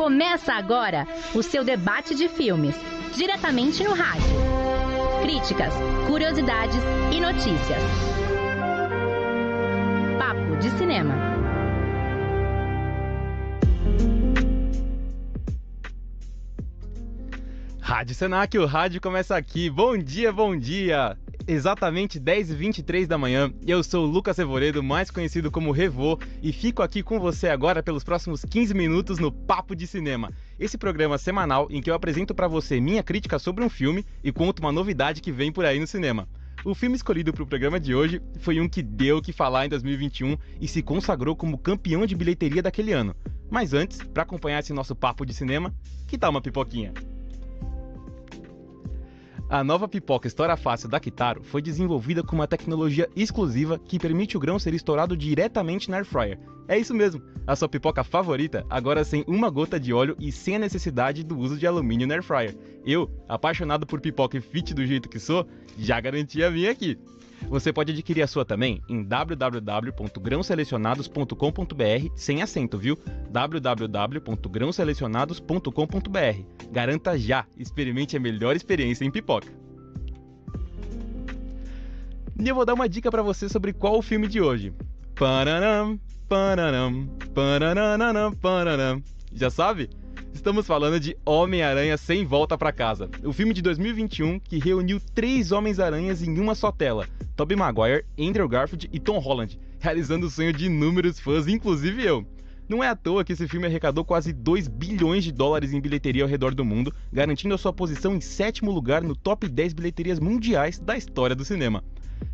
Começa agora o seu debate de filmes, diretamente no rádio. Críticas, curiosidades e notícias. Papo de Cinema. Rádio Senac, o rádio começa aqui. Bom dia, bom dia! Exatamente 10h23 da manhã, eu sou o Lucas Revoredo, mais conhecido como Revô, e fico aqui com você agora pelos próximos 15 minutos no Papo de Cinema. Esse programa semanal em que eu apresento pra você minha crítica sobre um filme e conto uma novidade que vem por aí no cinema. O filme escolhido para o programa de hoje foi um que deu o que falar em 2021 e se consagrou como campeão de bilheteria daquele ano. Mas antes, para acompanhar esse nosso Papo de Cinema, que tal uma pipoquinha? A nova pipoca Estoura Fácil da Kitaro foi desenvolvida com uma tecnologia exclusiva que permite o grão ser estourado diretamente na Air Fryer. É isso mesmo, a sua pipoca favorita, agora sem uma gota de óleo e sem a necessidade do uso de alumínio na Air Fryer. Eu, apaixonado por pipoca e fit do jeito que sou, já garanti a minha aqui. Você pode adquirir a sua também em www.grãoselecionados.com.br, sem acento, viu? www.grãoselecionados.com.br. Garanta já, experimente a melhor experiência em pipoca. E eu vou dar uma dica pra você sobre qual o filme de hoje. Pararam, pararam, pararam, pararam. Já sabe? Estamos falando de Homem-Aranha Sem Volta Pra Casa, o filme de 2021 que reuniu 3 Homens-Aranhas em uma só tela, Tobey Maguire, Andrew Garfield e Tom Holland, realizando o sonho de inúmeros fãs, inclusive eu. Não é à toa que esse filme arrecadou quase 2 bilhões de dólares em bilheteria ao redor do mundo, garantindo a sua posição em 7º lugar no top 10 bilheterias mundiais da história do cinema.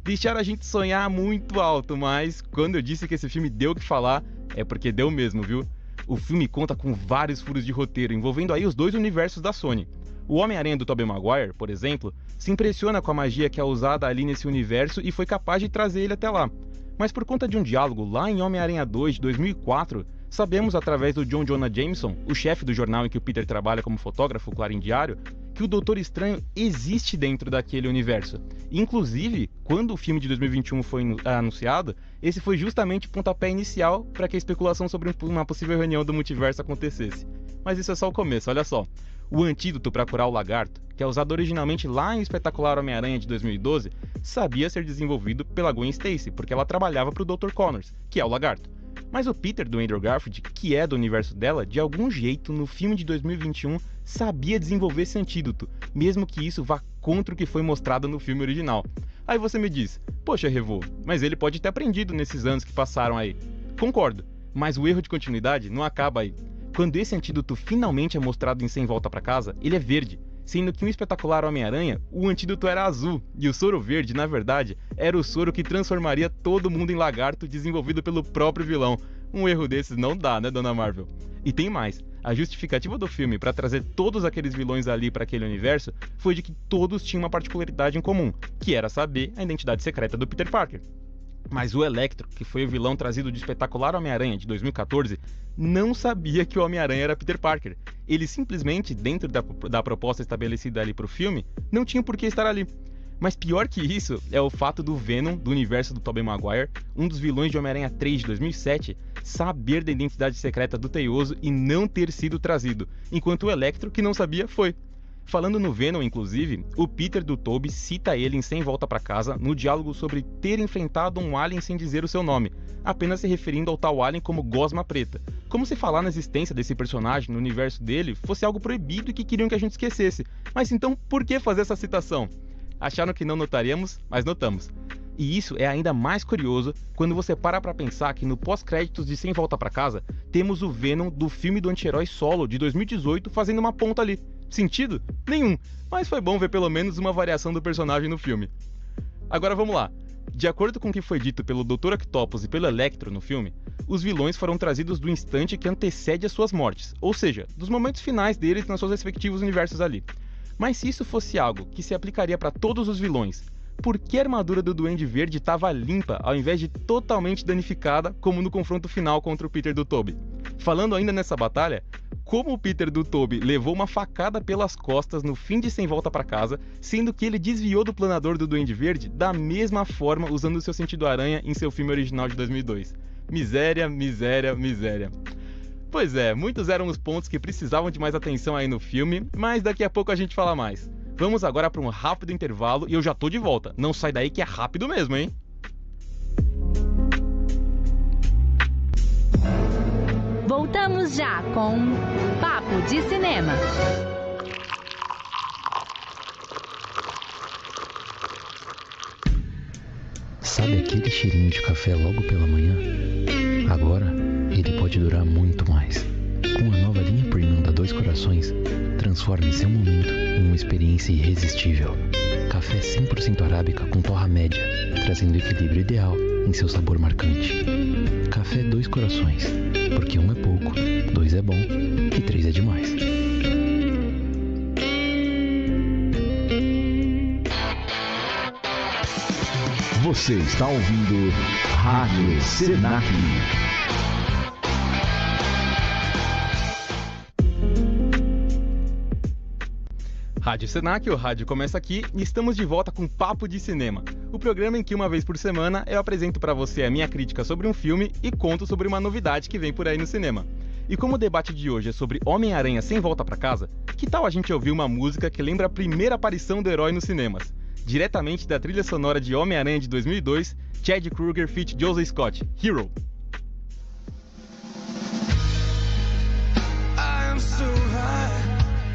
Deixaram a gente sonhar muito alto, mas quando eu disse que esse filme deu o que falar, é porque deu mesmo, viu? O filme conta com vários furos de roteiro, envolvendo aí os 2 universos da Sony. O Homem-Aranha do Tobey Maguire, por exemplo, se impressiona com a magia que é usada ali nesse universo e foi capaz de trazer ele até lá. Mas por conta de um diálogo lá em Homem-Aranha 2 de 2004, sabemos através do John Jonah Jameson, o chefe do jornal em que o Peter trabalha como fotógrafo, Clarim Diário, que o Doutor Estranho existe dentro daquele universo. Inclusive, quando o filme de 2021 foi anunciado, esse foi justamente o pontapé inicial para que a especulação sobre uma possível reunião do multiverso acontecesse. Mas isso é só o começo, olha só. O antídoto para curar o lagarto, que é usado originalmente lá em Espetacular Homem-Aranha de 2012, sabia ser desenvolvido pela Gwen Stacy, porque ela trabalhava para o Dr. Connors, que é o lagarto. Mas o Peter do Andrew Garfield, que é do universo dela, de algum jeito, no filme de 2021, sabia desenvolver esse antídoto, mesmo que isso vá contra o que foi mostrado no filme original. Aí você me diz, poxa Revô, mas ele pode ter aprendido nesses anos que passaram aí. Concordo, mas o erro de continuidade não acaba aí. Quando esse antídoto finalmente é mostrado em Sem Volta Pra Casa, ele é verde, sendo que no Espetacular Homem-Aranha, o antídoto era azul, e o soro verde, na verdade, era o soro que transformaria todo mundo em lagarto desenvolvido pelo próprio vilão. Um erro desses não dá, né, Dona Marvel? E tem mais, a justificativa do filme para trazer todos aqueles vilões ali para aquele universo foi de que todos tinham uma particularidade em comum, que era saber a identidade secreta do Peter Parker. Mas o Electro, que foi o vilão trazido de Espetacular Homem-Aranha de 2014, não sabia que o Homem-Aranha era Peter Parker. Ele simplesmente, dentro da proposta estabelecida ali pro filme, não tinha por que estar ali. Mas pior que isso é o fato do Venom, do universo do Tobey Maguire, um dos vilões de Homem-Aranha 3 de 2007, saber da identidade secreta do Teioso e não ter sido trazido, enquanto o Electro, que não sabia, foi. Falando no Venom, inclusive, o Peter do Tobey cita ele em Sem Volta Pra Casa no diálogo sobre ter enfrentado um alien sem dizer o seu nome, apenas se referindo ao tal alien como Gosma Preta, como se falar na existência desse personagem no universo dele fosse algo proibido e que queriam que a gente esquecesse. Mas então, por que fazer essa citação? Acharam que não notaríamos, mas notamos. E isso é ainda mais curioso quando você para pra pensar que no pós-créditos de Sem Volta Pra Casa, temos o Venom do filme do anti-herói Solo de 2018 fazendo uma ponta ali. Sentido? Nenhum, mas foi bom ver pelo menos uma variação do personagem no filme. Agora vamos lá. De acordo com o que foi dito pelo Dr. Octopus e pelo Electro no filme, os vilões foram trazidos do instante que antecede as suas mortes, ou seja, dos momentos finais deles nos seus respectivos universos ali. Mas se isso fosse algo que se aplicaria para todos os vilões, por que a armadura do Duende Verde estava limpa ao invés de totalmente danificada como no confronto final contra o Peter do Tobey? Falando ainda nessa batalha, como o Peter do Tobey levou uma facada pelas costas no fim de Sem Volta Pra Casa, sendo que ele desviou do planador do Duende Verde da mesma forma usando o seu sentido aranha em seu filme original de 2002. Miséria, miséria, miséria. Pois é, muitos eram os pontos que precisavam de mais atenção aí no filme, mas daqui a pouco a gente fala mais. Vamos agora para um rápido intervalo e eu já tô de volta. Não sai daí que é rápido mesmo, hein? Voltamos já com Papo de Cinema. Sabe aquele cheirinho de café logo pela manhã? Agora, ele pode durar muito mais. Com a nova linha Premium da Dois Corações, transforme seu momento em uma experiência irresistível. Café 100% arábica com torra média, trazendo o equilíbrio ideal em seu sabor marcante. Café Dois Corações, porque 1 é pouco, 2 é bom e 3 é demais. Você está ouvindo Rádio Senac. Rádio Senac, o rádio começa aqui e estamos de volta com Papo de Cinema, o programa em que uma vez por semana eu apresento para você a minha crítica sobre um filme e conto sobre uma novidade que vem por aí no cinema. E como o debate de hoje é sobre Homem-Aranha Sem Volta Pra Casa, que tal a gente ouvir uma música que lembra a primeira aparição do herói nos cinemas? Diretamente da trilha sonora de Homem-Aranha de 2002, Chad Kroeger feat. Joseph Scott, Hero. I am so high,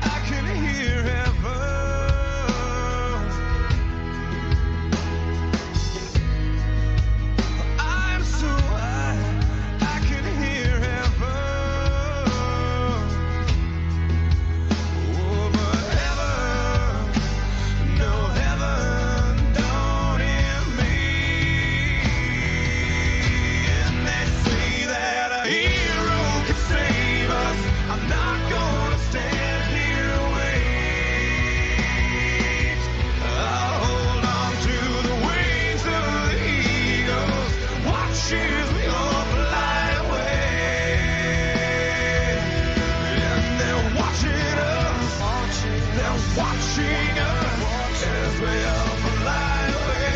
I can hear heaven. I am so high, I can hear heaven. Oh, but heaven, no heaven, don't hear me. And they say that a hero can save us. I'm not gonna stand here and wait. I'll hold on to the wings of the eagles, watch as we all fly away. And they're watching us, they're watching us as we all fly away.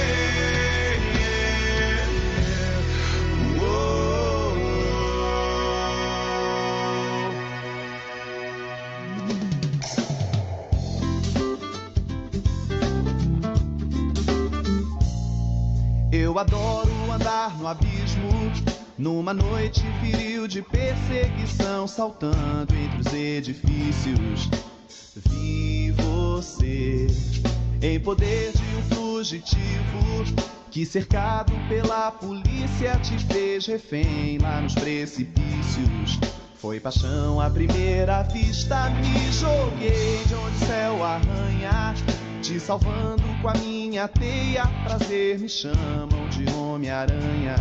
Whoa. Eu adoro andar no abismo, numa noite viril de perseguição, saltando entre os edifícios. Vi você em poder de um fugitivo que, cercado pela polícia, te fez refém lá nos precipícios. Foi paixão à primeira vista, me joguei de onde o céu arranha, te salvando com a minha teia. Prazer me chamam de Homem-Aranha,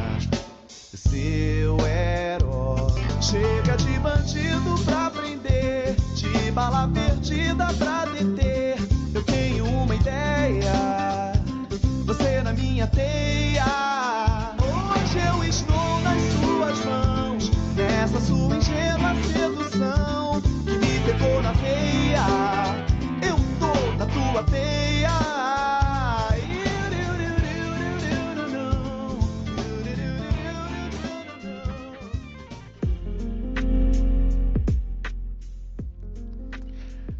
seu herói. Chega de bandido pra prender, de bala perdida pra deter. Eu tenho uma ideia, você na minha teia. Hoje eu estou nas suas mãos, nessa sua ingênua sedução que me pegou na veia. Eu tô na tua teia.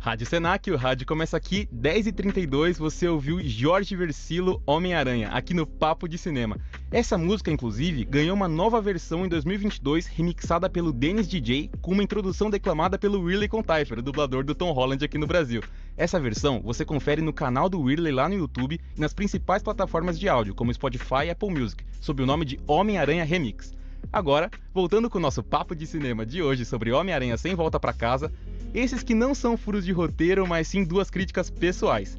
Rádio Senac, o rádio começa aqui, 10h32, você ouviu Jorge Versilo, Homem-Aranha, aqui no Papo de Cinema. Essa música, inclusive, ganhou uma nova versão em 2022, remixada pelo Dennis DJ, com uma introdução declamada pelo Ridley Contaifer, o dublador do Tom Holland aqui no Brasil. Essa versão você confere no canal do Ridley lá no YouTube e nas principais plataformas de áudio, como Spotify e Apple Music, sob o nome de Homem-Aranha Remix. Agora, voltando com o nosso Papo de Cinema de hoje sobre Homem-Aranha Sem Volta Pra Casa, esses que não são furos de roteiro, mas sim duas críticas pessoais.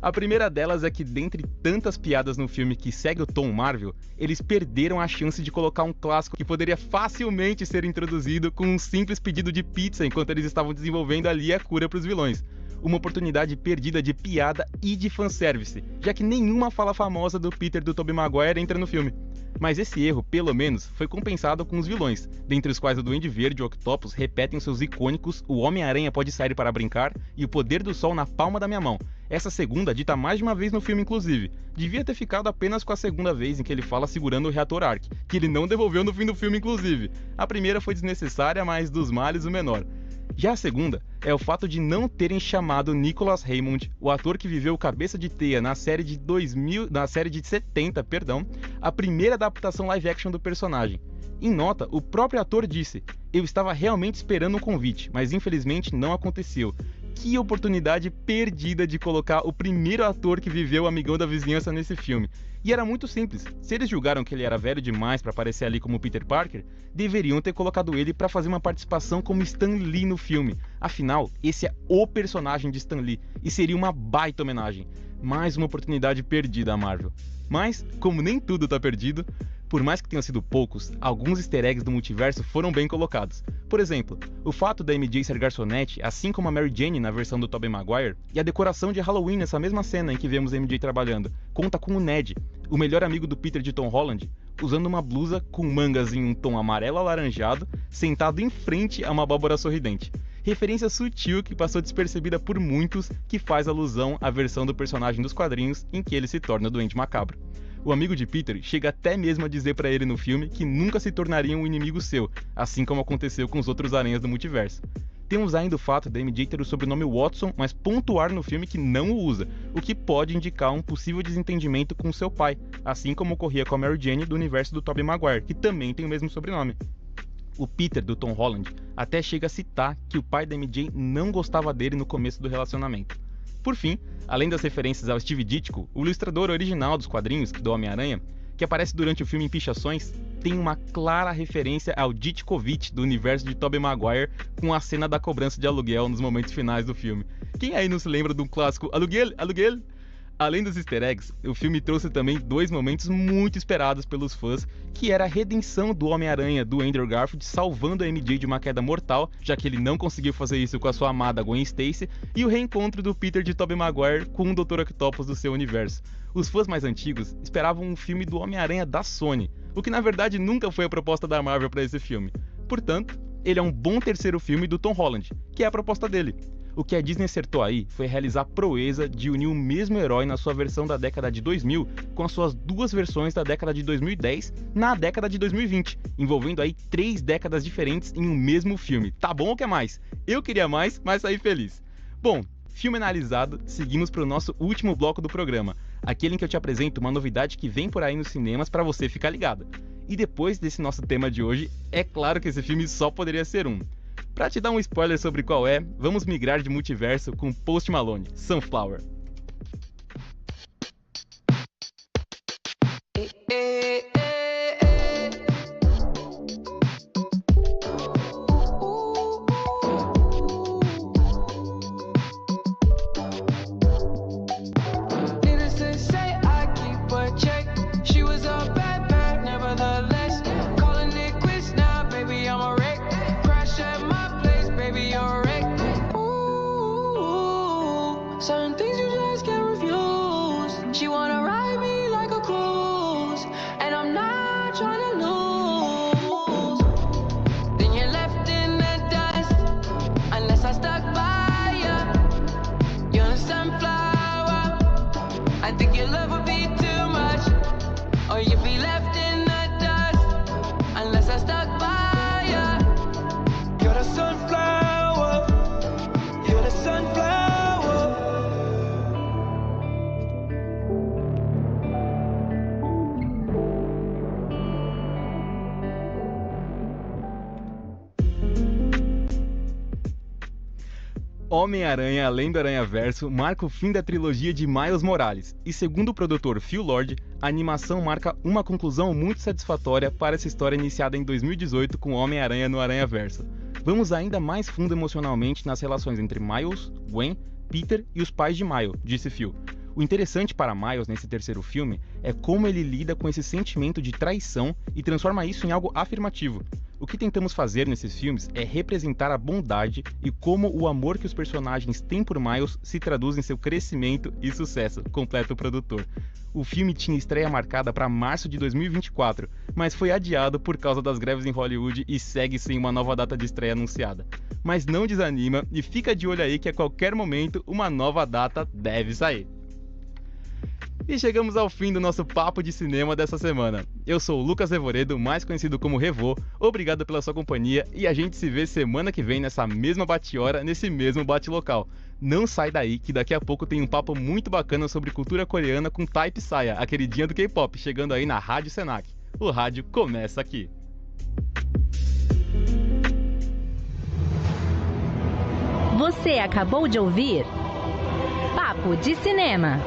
A primeira delas é que, dentre tantas piadas no filme que segue o tom Marvel, eles perderam a chance de colocar um clássico que poderia facilmente ser introduzido com um simples pedido de pizza enquanto eles estavam desenvolvendo ali a cura para os vilões. uma oportunidade perdida de piada e de fanservice, já que nenhuma fala famosa do Peter do Tobey Maguire entra no filme. Mas esse erro, pelo menos, foi compensado com os vilões, dentre os quais o Duende Verde e o Octopus repetem seus icônicos "O Homem-Aranha pode sair para brincar" e "O poder do sol na palma da minha mão". Essa segunda dita mais de uma vez no filme, inclusive. Devia ter ficado apenas com a segunda vez em que ele fala segurando o reator Arc, que ele não devolveu no fim do filme, inclusive. A primeira foi desnecessária, mas dos males o menor. Já a segunda é o fato de não terem chamado Nicholas Hammond, o ator que viveu o Cabeça de Teia na série de 70, a primeira adaptação live action do personagem. Em nota, o próprio ator disse: "Eu estava realmente esperando um convite, mas infelizmente não aconteceu. Que oportunidade perdida de colocar o primeiro ator que viveu o Amigão da Vizinhança nesse filme." E era muito simples. Se eles julgaram que ele era velho demais para aparecer ali como Peter Parker, deveriam ter colocado ele para fazer uma participação como Stan Lee no filme. Afinal, esse é o personagem de Stan Lee e seria uma baita homenagem. Mais uma oportunidade perdida a Marvel. Mas, como nem tudo tá perdido, por mais que tenham sido poucos, alguns easter eggs do multiverso foram bem colocados. Por exemplo, o fato da MJ ser garçonete, assim como a Mary Jane na versão do Tobey Maguire, e a decoração de Halloween nessa mesma cena em que vemos a MJ trabalhando, conta com o Ned, o melhor amigo do Peter de Tom Holland, usando uma blusa com mangas em um tom amarelo alaranjado, sentado em frente a uma abóbora sorridente. Referência sutil que passou despercebida por muitos, que faz alusão à versão do personagem dos quadrinhos em que ele se torna o Duende Macabro. O amigo de Peter chega até mesmo a dizer pra ele no filme que nunca se tornaria um inimigo seu, assim como aconteceu com os outros aranhas do multiverso. Temos ainda o fato da MJ ter o sobrenome Watson, mas pontuar no filme que não o usa, o que pode indicar um possível desentendimento com seu pai, assim como ocorria com a Mary Jane do universo do Tobey Maguire, que também tem o mesmo sobrenome. O Peter, do Tom Holland, até chega a citar que o pai da MJ não gostava dele no começo do relacionamento. Por fim, além das referências ao Steve Ditko, o ilustrador original dos quadrinhos do Homem-Aranha, que aparece durante o filme em Pichações, tem uma clara referência ao Ditkovich do universo de Tobey Maguire com a cena da cobrança de aluguel nos momentos finais do filme. Quem aí não se lembra do clássico "Aluguel, aluguel"? Além dos easter eggs, o filme trouxe também dois momentos muito esperados pelos fãs, que era a redenção do Homem-Aranha do Andrew Garfield salvando a MJ de uma queda mortal, já que ele não conseguiu fazer isso com a sua amada Gwen Stacy, e o reencontro do Peter de Tobey Maguire com o Dr. Octopus do seu universo. Os fãs mais antigos esperavam um filme do Homem-Aranha da Sony, o que na verdade nunca foi a proposta da Marvel para esse filme. Portanto, ele é um bom terceiro filme do Tom Holland, que é a proposta dele. O que a Disney acertou aí foi realizar a proeza de unir o mesmo herói na sua versão da década de 2000 com as suas duas versões da década de 2010 na década de 2020, envolvendo aí 3 décadas diferentes em um mesmo filme. Tá bom ou quer mais? Eu queria mais, mas saí feliz. Bom, filme analisado, seguimos para o nosso último bloco do programa, aquele em que eu te apresento uma novidade que vem por aí nos cinemas para você ficar ligado. E depois desse nosso tema de hoje, é claro que esse filme só poderia ser um. Pra te dar um spoiler sobre qual é, vamos migrar de multiverso com Post Malone, Sunflower. Homem-Aranha Além do Aranhaverso marca o fim da trilogia de Miles Morales, e segundo o produtor Phil Lord, a animação marca uma conclusão muito satisfatória para essa história iniciada em 2018 com Homem-Aranha no Aranhaverso. Vamos ainda mais fundo emocionalmente nas relações entre Miles, Gwen, Peter e os pais de Miles, disse Phil. O interessante para Miles nesse terceiro filme é como ele lida com esse sentimento de traição e transforma isso em algo afirmativo. O que tentamos fazer nesses filmes é representar a bondade e como o amor que os personagens têm por Miles se traduz em seu crescimento e sucesso, completa o produtor. O filme tinha estreia marcada para março de 2024, mas foi adiado por causa das greves em Hollywood e segue sem uma nova data de estreia anunciada. Mas não desanima e fica de olho aí que a qualquer momento uma nova data deve sair. E chegamos ao fim do nosso papo de cinema dessa semana. Eu sou o Lucas Revoredo, mais conhecido como Revô. Obrigado pela sua companhia e a gente se vê semana que vem nessa mesma bate-hora, nesse mesmo bate-local. Não sai daí que daqui a pouco tem um papo muito bacana sobre cultura coreana com Type Saya, a queridinha do K-pop, chegando aí na Rádio Senac. O rádio começa aqui. Você acabou de ouvir Papo de Cinema.